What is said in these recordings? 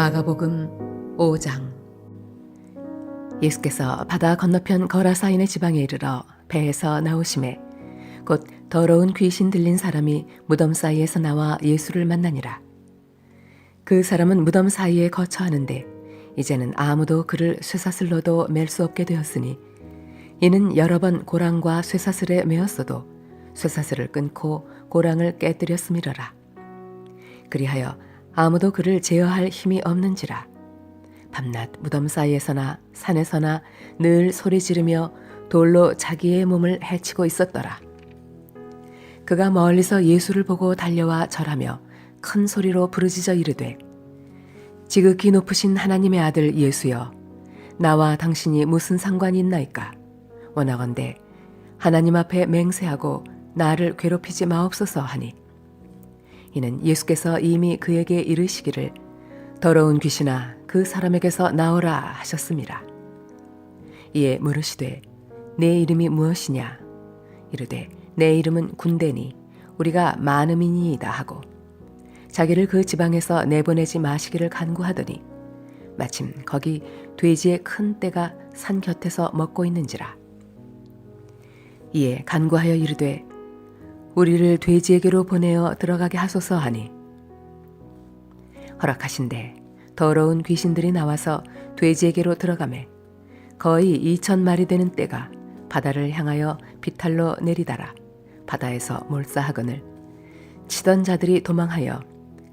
마가복음 5장. 예수께서 바다 건너편 거라사인의 지방에 이르러 배에서 나오심에 곧 더러운 귀신 들린 사람이 무덤 사이에서 나와 예수를 만나니라. 그 사람은 무덤 사이에 거처하는데 이제는 아무도 그를 쇠사슬로도 맬 수 없게 되었으니 이는 여러 번 고랑과 쇠사슬에 매었어도 쇠사슬을 끊고 고랑을 깨뜨렸음이러라. 그리하여 아무도 그를 제어할 힘이 없는지라. 밤낮 무덤 사이에서나 산에서나 늘 소리 지르며 돌로 자기의 몸을 해치고 있었더라. 그가 멀리서 예수를 보고 달려와 절하며 큰 소리로 부르짖어 이르되, 지극히 높으신 하나님의 아들 예수여, 나와 당신이 무슨 상관이 있나이까? 원하건대 하나님 앞에 맹세하고 나를 괴롭히지 마옵소서 하니, 이는 예수께서 이미 그에게 이르시기를 더러운 귀신아 그 사람에게서 나오라 하셨습니다. 이에 물으시되 내 이름이 무엇이냐? 이르되 내 이름은 군대니 우리가 많음이니이다 하고 자기를 그 지방에서 내보내지 마시기를 간구하더니 마침 거기 돼지의 큰 떼가 산 곁에서 먹고 있는지라. 이에 간구하여 이르되 우리를 돼지에게로 보내어 들어가게 하소서 하니 허락하신대 더러운 귀신들이 나와서 돼지에게로 들어가매 거의 2,000마리 되는 떼가 바다를 향하여 비탈로 내리다라 바다에서 몰사하거늘 치던 자들이 도망하여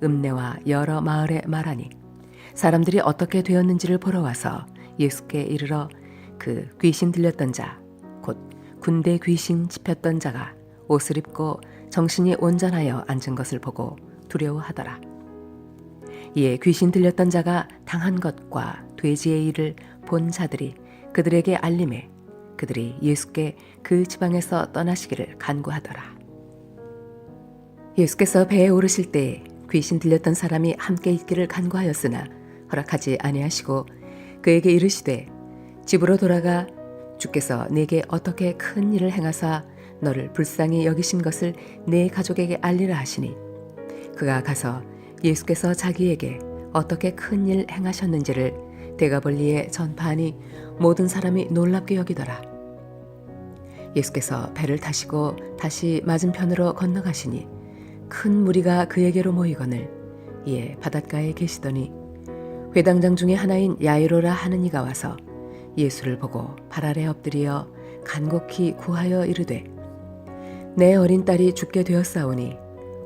읍내와 여러 마을에 말하니 사람들이 어떻게 되었는지를 보러 와서 예수께 이르러 그 귀신 들렸던 자 곧 군대 귀신 짚혔던 자가 옷을 입고 정신이 온전하여 앉은 것을 보고 두려워하더라. 이에 귀신 들렸던 자가 당한 것과 돼지의 일을 본 자들이 그들에게 알림해 그들이 예수께 그 지방에서 떠나시기를 간구하더라. 예수께서 배에 오르실 때에 귀신 들렸던 사람이 함께 있기를 간구하였으나 허락하지 아니하시고 그에게 이르시되 집으로 돌아가 주께서 네게 어떻게 큰 일을 행하사 너를 불쌍히 여기신 것을 네 가족에게 알리라 하시니 그가 가서 예수께서 자기에게 어떻게 큰 일 행하셨는지를 대가벌리에 전파하니 모든 사람이 놀랍게 여기더라. 예수께서 배를 타시고 다시 맞은편으로 건너가시니 큰 무리가 그에게로 모이거늘 이에 바닷가에 계시더니 회당장 중에 하나인 야이로라 하는 이가 와서 예수를 보고 발 아래 엎드려 간곡히 구하여 이르되 내 어린 딸이 죽게 되었사오니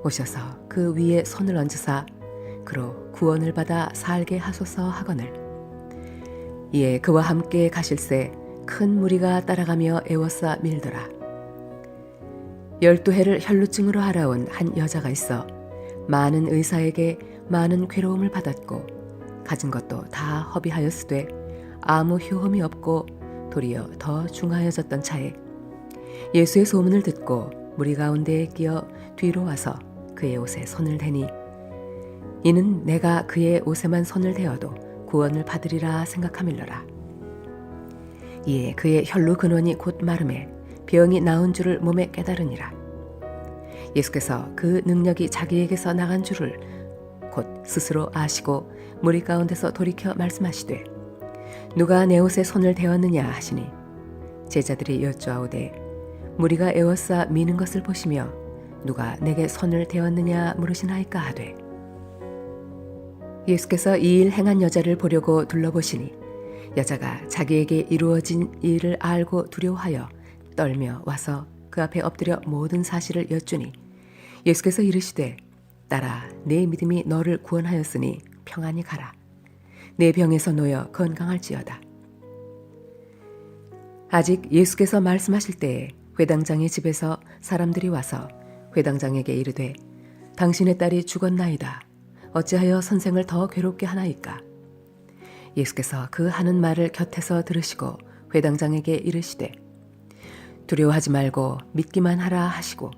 오셔서 그 위에 손을 얹으사 그로 구원을 받아 살게 하소서 하거늘 이에 그와 함께 가실새 큰 무리가 따라가며 애워싸 밀더라. 12해를 혈루증으로 알아온 한 여자가 있어 많은 의사에게 많은 괴로움을 받았고 가진 것도 다 허비하였으되 아무 효험이 없고 도리어 더 중하여졌던 차에 예수의 소문을 듣고 무리 가운데에 끼어 뒤로 와서 그의 옷에 손을 대니 이는 내가 그의 옷에만 손을 대어도 구원을 받으리라 생각함일러라. 이에 그의 혈루 근원이 곧 마름에 병이 나은 줄을 몸에 깨달으니라. 예수께서 그 능력이 자기에게서 나간 줄을 곧 스스로 아시고 무리 가운데서 돌이켜 말씀하시되 누가 내 옷에 손을 대었느냐 하시니 제자들이 여쭈아오되 무리가 애워싸 미는 것을 보시며 누가 내게 손을 대었느냐 물으시나이까 하되 예수께서 이 일 행한 여자를 보려고 둘러보시니 여자가 자기에게 이루어진 일을 알고 두려워하여 떨며 와서 그 앞에 엎드려 모든 사실을 여쭈니 예수께서 이르시되 딸아 내 믿음이 너를 구원하였으니 평안히 가라. 내 병에서 놓여 건강할지어다. 아직 예수께서 말씀하실 때에 회당장의 집에서 사람들이 와서 회당장에게 이르되 당신의 딸이 죽었나이다. 어찌하여 선생을 더 괴롭게 하나이까? 예수께서 그 하는 말을 곁에서 들으시고 회당장에게 이르시되 두려워하지 말고 믿기만 하라 하시고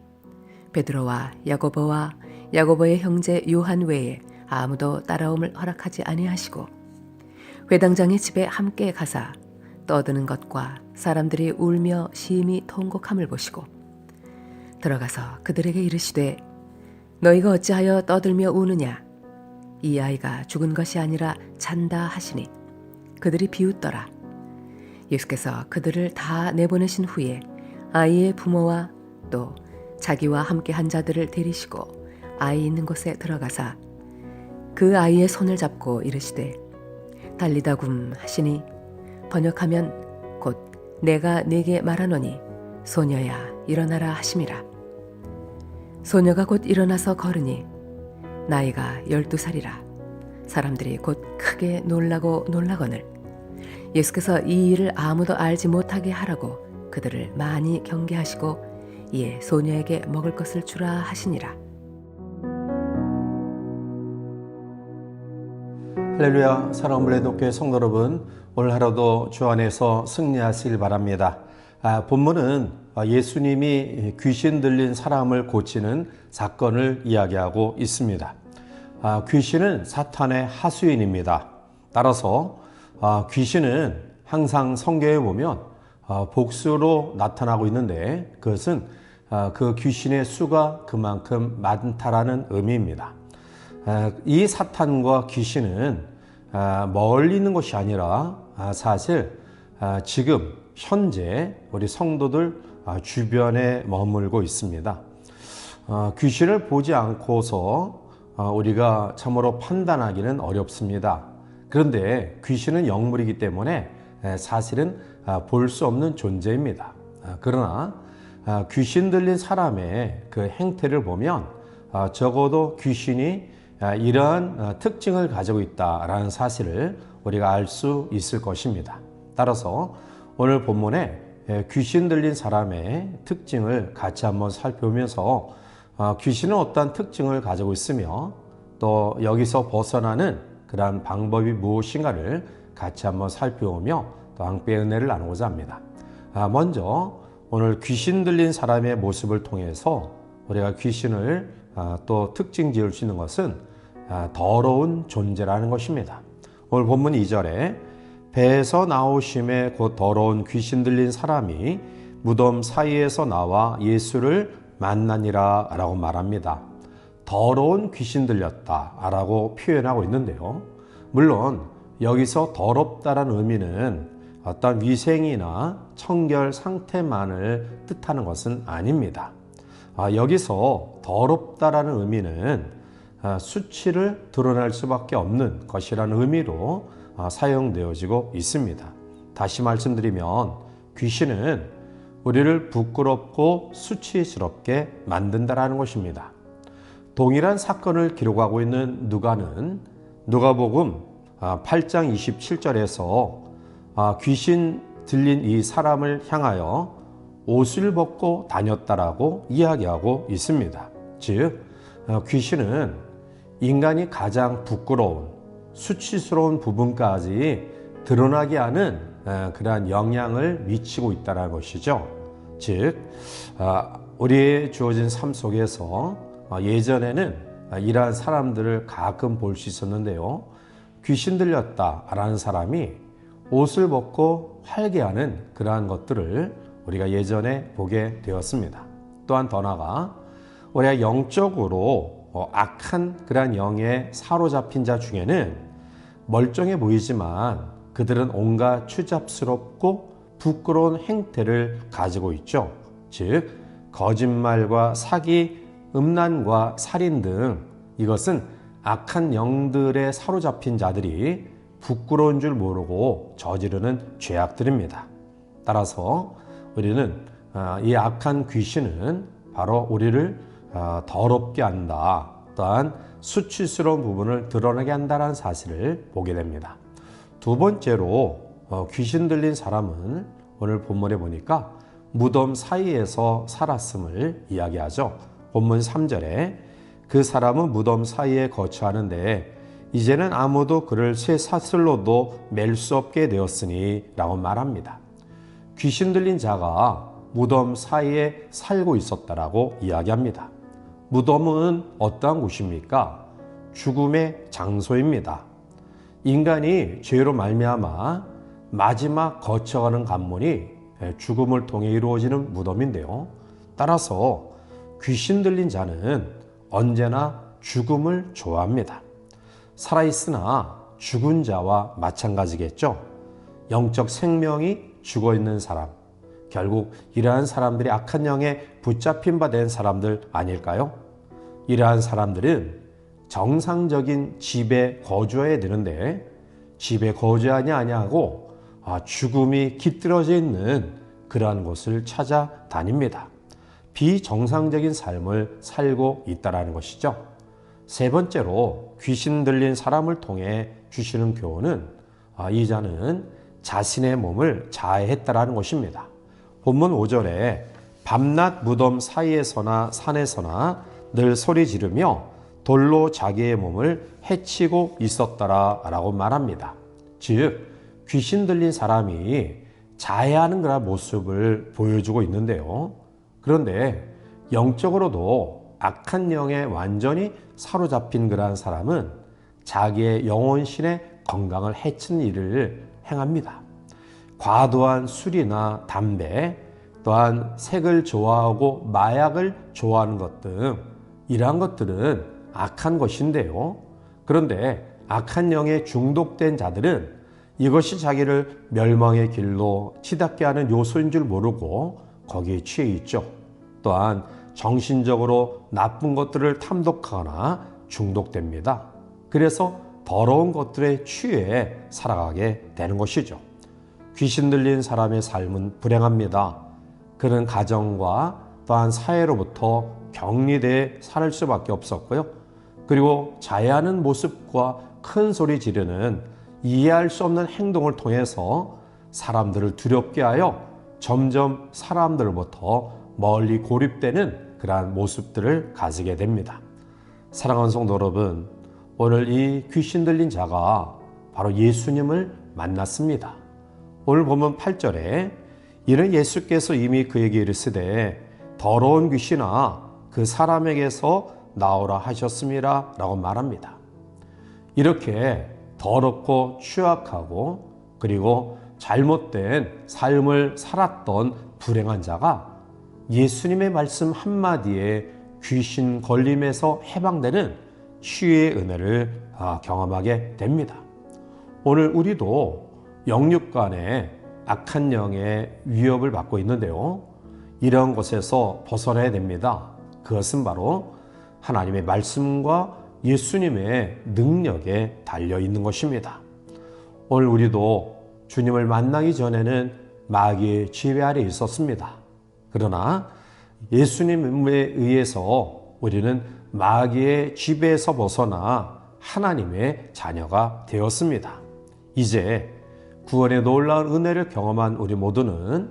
베드로와 야고보와 야고보의 형제 요한 외에 아무도 따라옴을 허락하지 아니하시고 회당장의 집에 함께 가사 떠드는 것과 사람들이 울며 심히 통곡함을 보시고 들어가서 그들에게 이르시되 너희가 어찌하여 떠들며 우느냐? 이 아이가 죽은 것이 아니라 잔다 하시니 그들이 비웃더라. 예수께서 그들을 다 내보내신 후에 아이의 부모와 또 자기와 함께 한 자들을 데리시고 아이 있는 곳에 들어가사 그 아이의 손을 잡고 이르시되 달리다굼 하시니 번역하면 곧 내가 네게 말하노니 소녀야 일어나라 하심이라. 소녀가 곧 일어나서 걸으니 나이가 12살이라. 사람들이 곧 크게 놀라고 놀라거늘 예수께서 이 일을 아무도 알지 못하게 하라고 그들을 많이 경계하시고 이에 소녀에게 먹을 것을 주라 하시니라. 할렐루야. 사랑하는 블레독교회 성도 여러분, 오늘 하루도 주 안에서 승리하시길 바랍니다. 본문은 예수님이 귀신 들린 사람을 고치는 사건을 이야기하고 있습니다. 귀신은 사탄의 하수인입니다. 따라서 귀신은 항상 성경에 보면 복수로 나타나고 있는데 그것은 그 귀신의 수가 그만큼 많다라는 의미입니다. 이 사탄과 귀신은 멀리 있는 것이 아니라 사실 지금 현재 우리 성도들 주변에 머물고 있습니다. 귀신을 보지 않고서 우리가 참으로 판단하기는 어렵습니다. 그런데 귀신은 영물이기 때문에 사실은 볼 수 없는 존재입니다. 그러나 귀신 들린 사람의 그 행태를 보면 적어도 귀신이 이러한 특징을 가지고 있다라는 사실을 우리가 알 수 있을 것입니다. 따라서 오늘 본문에 귀신 들린 사람의 특징을 같이 한번 살펴보면서 귀신은 어떤 특징을 가지고 있으며 또 여기서 벗어나는 그러한 방법이 무엇인가를 같이 한번 살펴보며 또 함께 은혜를 나누고자 합니다. 먼저 오늘 귀신 들린 사람의 모습을 통해서 우리가 귀신을 또 특징 지을 수 있는 것은 더러운 존재라는 것입니다. 오늘 본문 2절에 배에서 나오심에 곧 더러운 귀신 들린 사람이 무덤 사이에서 나와 예수를 만나니라 라고 말합니다. 더러운 귀신 들렸다 라고 표현하고 있는데요. 물론 여기서 더럽다라는 의미는 어떤 위생이나 청결 상태만을 뜻하는 것은 아닙니다. 여기서 더럽다라는 의미는 수치를 드러낼 수밖에 없는 것이라는 의미로 사용되어지고 있습니다. 다시 말씀드리면 귀신은 우리를 부끄럽고 수치스럽게 만든다라는 것입니다. 동일한 사건을 기록하고 있는 누가는 누가복음 8장 27절에서 귀신 들린 이 사람을 향하여 옷을 벗고 다녔다라고 이야기하고 있습니다. 즉 귀신은 인간이 가장 부끄러운 수치스러운 부분까지 드러나게 하는 그러한 영향을 미치고 있다는 것이죠. 즉 우리의 주어진 삶 속에서 예전에는 이러한 사람들을 가끔 볼 수 있었는데요. 귀신 들렸다라는 사람이 옷을 벗고 활개하는 그러한 것들을 우리가 예전에 보게 되었습니다. 또한 더 나아가 우리가 영적으로 악한 그러한 영에 사로잡힌 자 중에는 멀쩡해 보이지만 그들은 온갖 추잡스럽고 부끄러운 행태를 가지고 있죠. 즉 거짓말과 사기, 음란과 살인 등 이것은 악한 영들에 사로잡힌 자들이 부끄러운 줄 모르고 저지르는 죄악들입니다. 따라서 우리는 이 악한 귀신은 바로 우리를 더럽게 한다. 또한 수치스러운 부분을 드러나게 한다는 사실을 보게 됩니다. 두 번째로 귀신 들린 사람은 오늘 본문에 보니까 무덤 사이에서 살았음을 이야기하죠. 본문 3절에 그 사람은 무덤 사이에 거처하는데 이제는 아무도 그를 새 사슬로도 맬 수 없게 되었으니 라고 말합니다. 귀신 들린 자가 무덤 사이에 살고 있었다라고 이야기합니다. 무덤은 어떠한 곳입니까? 죽음의 장소입니다. 인간이 죄로 말미암아 마지막 거쳐가는 관문이 죽음을 통해 이루어지는 무덤인데요. 따라서 귀신 들린 자는 언제나 죽음을 좋아합니다. 살아있으나 죽은 자와 마찬가지겠죠. 영적 생명이 죽어있는 사람, 결국 이러한 사람들이 악한 영에 붙잡힌 바 된 사람들 아닐까요? 이러한 사람들은 정상적인 집에 거주해야 되는데 집에 거주하냐 아니하고 죽음이 깃들어져 있는 그러한 곳을 찾아다닙니다. 비정상적인 삶을 살고 있다는 것이죠. 세 번째로 귀신 들린 사람을 통해 주시는 교훈은 이 자는 자신의 몸을 자해했다라는 것입니다. 본문 5절에 밤낮 무덤 사이에서나 산에서나 늘 소리 지르며 돌로 자기의 몸을 해치고 있었다라고 말합니다. 즉 귀신 들린 사람이 자해하는 그런 모습을 보여주고 있는데요. 그런데 영적으로도 악한 영에 완전히 사로잡힌 그러한 사람은 자기의 영혼신의 건강을 해치는 일을 행합니다. 과도한 술이나 담배, 또한 색을 좋아하고 마약을 좋아하는 것 등 이러한 것들은 악한 것인데요. 그런데 악한 영에 중독된 자들은 이것이 자기를 멸망의 길로 치닫게 하는 요소인 줄 모르고 거기에 취해 있죠. 또한 정신적으로 나쁜 것들을 탐독하거나 중독됩니다. 그래서 더러운 것들에 취해 살아가게 되는 것이죠. 귀신 들린 사람의 삶은 불행합니다. 그는 가정과 또한 사회로부터 격리되어 살 수밖에 없었고요. 그리고 자해하는 모습과 큰 소리 지르는 이해할 수 없는 행동을 통해서 사람들을 두렵게 하여 점점 사람들로부터 멀리 고립되는 그러한 모습들을 가지게 됩니다. 사랑하는 성도 여러분, 오늘 이 귀신 들린 자가 바로 예수님을 만났습니다. 오늘 보면 8절에 이는 예수께서 이미 그에게 이르시되 더러운 귀신아 그 사람에게서 나오라 하셨음이라 라고 말합니다. 이렇게 더럽고 취약하고 그리고 잘못된 삶을 살았던 불행한 자가 예수님의 말씀 한마디에 귀신 걸림에서 해방되는 치유의 은혜를 경험하게 됩니다. 오늘 우리도 영육간에 악한 영의 위협을 받고 있는데요. 이런 것에서 벗어나야 됩니다. 그것은 바로 하나님의 말씀과 예수님의 능력에 달려 있는 것입니다. 오늘 우리도 주님을 만나기 전에는 마귀의 지배 아래 있었습니다. 그러나 예수님에 의해서 우리는 마귀의 지배에서 벗어나 하나님의 자녀가 되었습니다. 이제 구원의 놀라운 은혜를 경험한 우리 모두는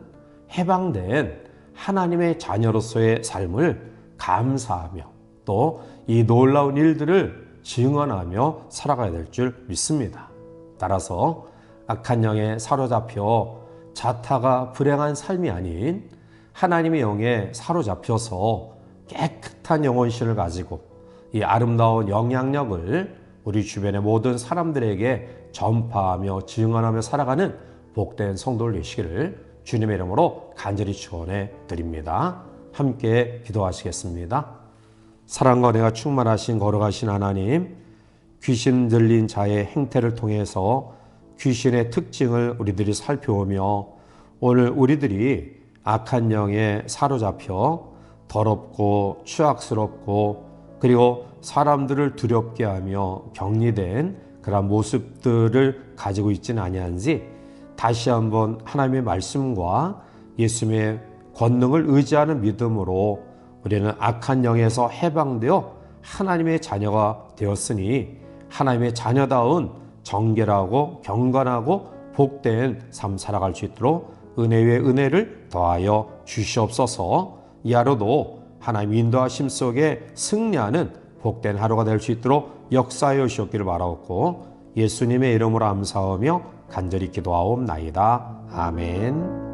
해방된 하나님의 자녀로서의 삶을 감사하며 또 이 놀라운 일들을 증언하며 살아가야 될 줄 믿습니다. 따라서 악한 영에 사로잡혀 자타가 불행한 삶이 아닌 하나님의 영에 사로잡혀서 깨끗한 영혼신을 가지고 이 아름다운 영향력을 우리 주변의 모든 사람들에게 전파하며 증언하며 살아가는 복된 성도를 되시기를 주님의 이름으로 간절히 축원해 드립니다. 함께 기도하시겠습니다. 사랑과 은혜가 충만하신 거룩하신 하나님, 귀신 들린 자의 행태를 통해서 귀신의 특징을 우리들이 살펴오며 오늘 우리들이 악한 영에 사로잡혀 더럽고 추악스럽고 그리고 사람들을 두렵게 하며 격리된 그런 모습들을 가지고 있지는 아니한지 다시 한번 하나님의 말씀과 예수님의 권능을 의지하는 믿음으로 우리는 악한 영에서 해방되어 하나님의 자녀가 되었으니 하나님의 자녀다운 정결하고 경건하고 복된 삶 살아갈 수 있도록 은혜 위에 은혜를 더하여 주시옵소서. 이 하루도 하나님 인도하심 속에 승리하는 복된 하루가 될 수 있도록 역사하여 주시옵기를 바라옵고 예수님의 이름으로 감사하며 간절히 기도하옵나이다. 아멘.